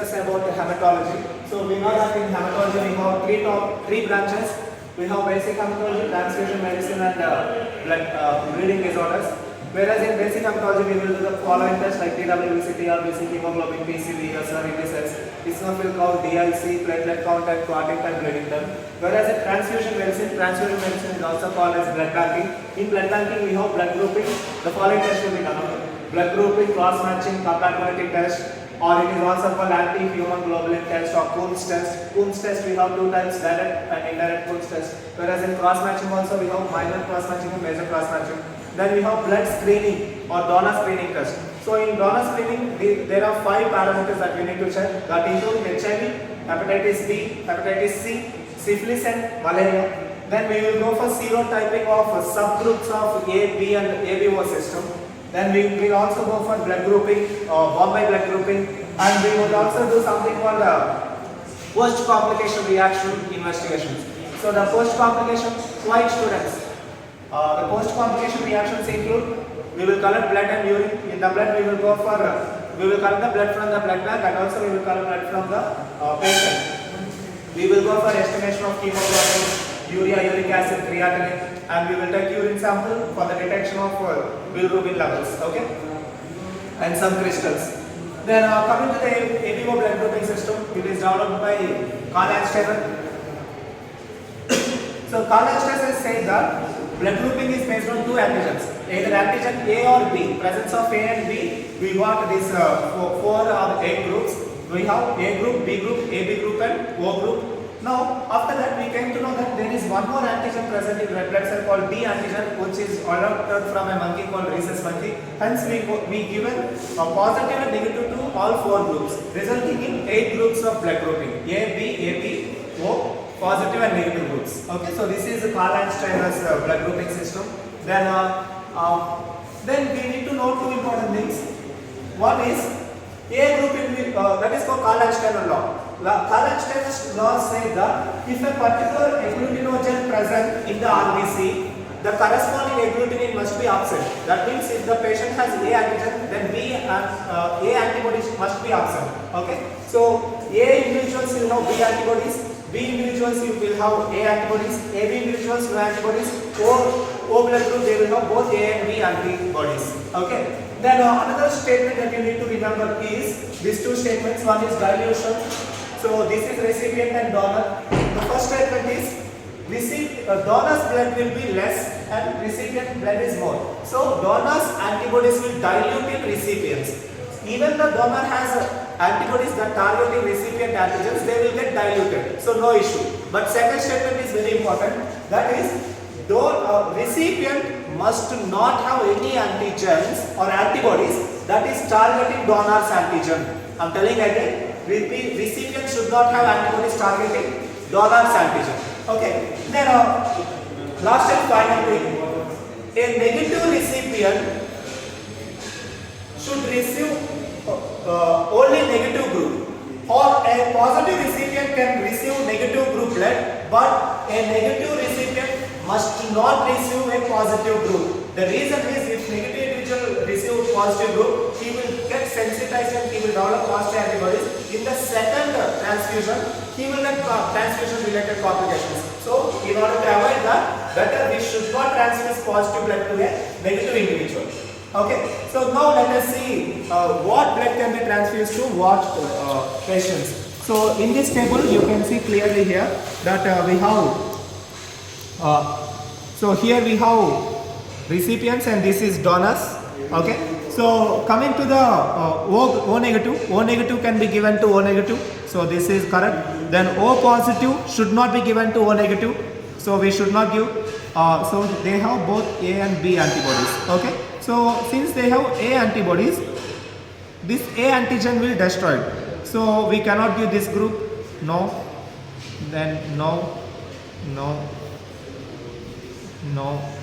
discuss about hematology. So we know that in hematology we have three branches. We have basic hematology, transfusion medicine, and blood bleeding disorders. Whereas in basic hematology we will do the following tests like TWBC, TRBC, hemoglobin, PCV, SREBSS, eosinophil count, DIC, platelet count, and clotting time, bleeding time. Whereas in transfusion medicine is also called as blood banking. In blood banking we have blood grouping. The following tests will be done. Blood grouping, cross matching, compatibility test, or it is also called anti-human globulin test or Coombs test. Coombs test we have two types, direct and indirect Coombs test. Whereas in cross matching also we have minor cross matching and major cross matching. Then we have blood screening or donor screening test. So in donor screening there are 5 parameters that we need to check, that include HIV, hepatitis B, hepatitis C, syphilis and malaria. Then we will go for serotyping of subgroups of A, B and ABO system. Then we will also go for blood grouping, Bombay blood grouping, and we will also do something called post-complication reaction investigations. So the post-complication, quiet students. The post-complication reactions include, we will collect blood and urine. In the blood we will go for, we will collect the blood from the blood bank, and also we will collect blood from the patient. We will go for estimation of hemoglobin, urea, uric acid, creatinine, and we will take urine sample for the detection of bilirubin levels, okay, and some crystals. Then coming to the ABO blood grouping system, it is developed by Karl Landsteiner. So Karl Landsteiner says that blood grouping is based on 2 antigens, either antigen A or B. Presence of A and B, we got this 4 or 8 groups. We have A group, B group, AB group, and O group. Now, after that, we came to know that there is one more antigen present in red blood cell called D antigen, which is adopted from a monkey called rhesus monkey. Hence, we given a positive and negative to all 4 groups, resulting in 8 groups of blood grouping: A, B, AB, O, positive and negative groups. Okay, so this is Karl Landsteiner's blood grouping system. Then we need to know 2 important things. One is A grouping, that is called Karl Landsteiner law. Karl Landsteiner's law says that if a particular agglutinogen present in the RBC, the corresponding agglutinin must be absent. That means if the patient has A antigen, then A antibodies must be absent. Okay. So A individuals will have B antibodies, B individuals will have A antibodies, AB individuals will have antibodies, O blood group they will have both A and B antibodies. Okay. Then another statement that you need to remember is these 2 statements. One is dilution. So this is recipient and donor. The first statement is donor's blood will be less and recipient blood is more. So donor's antibodies will dilute in recipients. Even the donor has antibodies that target the recipient antigens, they will get diluted. So no issue. But second statement is very important. That is, recipient must not have any antigens or antibodies that is targeting donor's antigen. I am telling again. Recipient should not have antibodies targeting donor's antigen. Okay. Then last and final thing, a negative recipient should receive only negative group, or a positive recipient can receive negative group blood, but a negative recipient must not receive a positive group. The reason is, if negative individual receives positive group, he will get sensitized and he will develop positive antibodies. In the second transfusion, he will get transfusion related complications. So, in order to avoid that, better we should not transfuse positive blood to a negative individual. Okay. So now let us see what blood can be transfused to what patients. So in this table, you can see clearly here that we have. So here we have recipients and this is donors. Okay. So coming to the O negative can be given to O negative. So this is correct. Then O positive should not be given to O negative. So we should not give. So they have both A and B antibodies. Okay. So since they have A antibodies, this A antigen will destroy it. So we cannot give this group. No. Then no.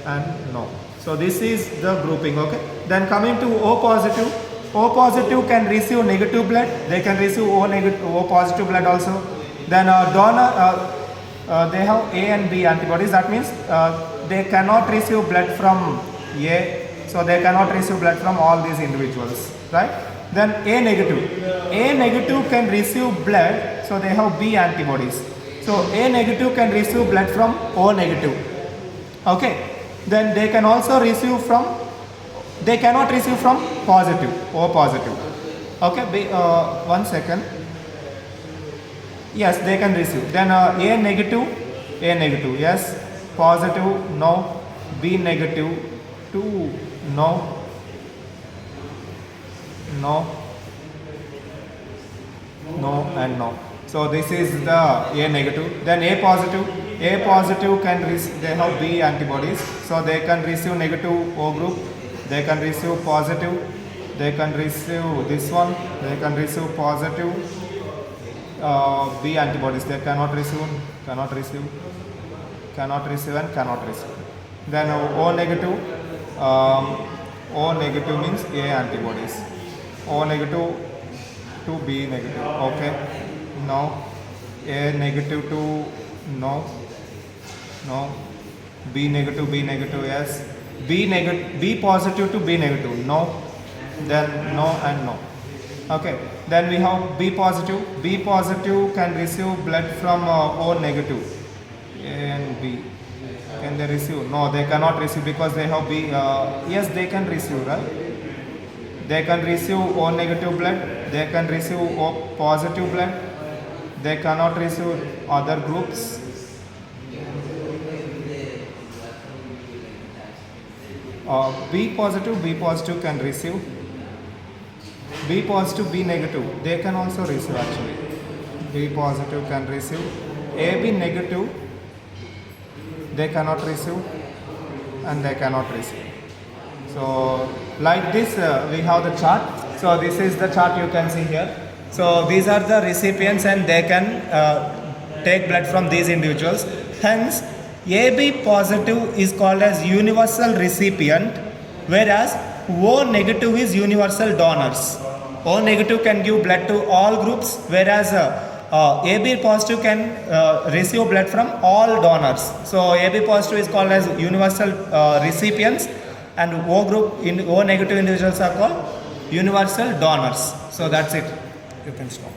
And no. So this is the grouping. Okay. Then coming to O positive can receive negative blood. They can receive O positive blood also. Then donor, they have A and B antibodies. That means they cannot receive blood from A. So they cannot receive blood from all these individuals, right? Then A negative. A negative can receive blood, so they have B antibodies. So A negative can receive blood from O negative. Okay. Then they can also receive from, they cannot receive from positive, O positive. Okay. One second. Yes, they can receive. Then A negative, yes. Positive, no. B negative, 2, no. No, no and no. So this is the A negative. Then A positive can receive, they have B antibodies. So they can receive negative O group. They can receive positive. They can receive this one. They can receive positive B antibodies. They cannot receive, and cannot receive. Then O negative means A antibodies. O negative to B negative. Okay. No. A negative to no. B negative, yes. B positive to B negative. No. Then no and no. Okay. Then we have B positive. B positive can receive blood from O negative. A and B. Can they receive? No, they cannot receive because they have B. Yes, they can receive, right? They can receive O negative blood. They can receive O positive blood. They cannot receive other groups. B positive can receive. B positive, B negative. They can also receive actually. B positive can receive. AB negative. They cannot receive, and they cannot receive. So like this we have the chart. So this is the chart you can see here. So these are the recipients and they can take blood from these individuals. Hence AB positive is called as universal recipient, whereas O negative is universal donors. O negative can give blood to all groups, whereas AB positive can receive blood from all donors. So AB positive is called as universal recipients, and O negative individuals are called universal donors. So that's it. You can stop.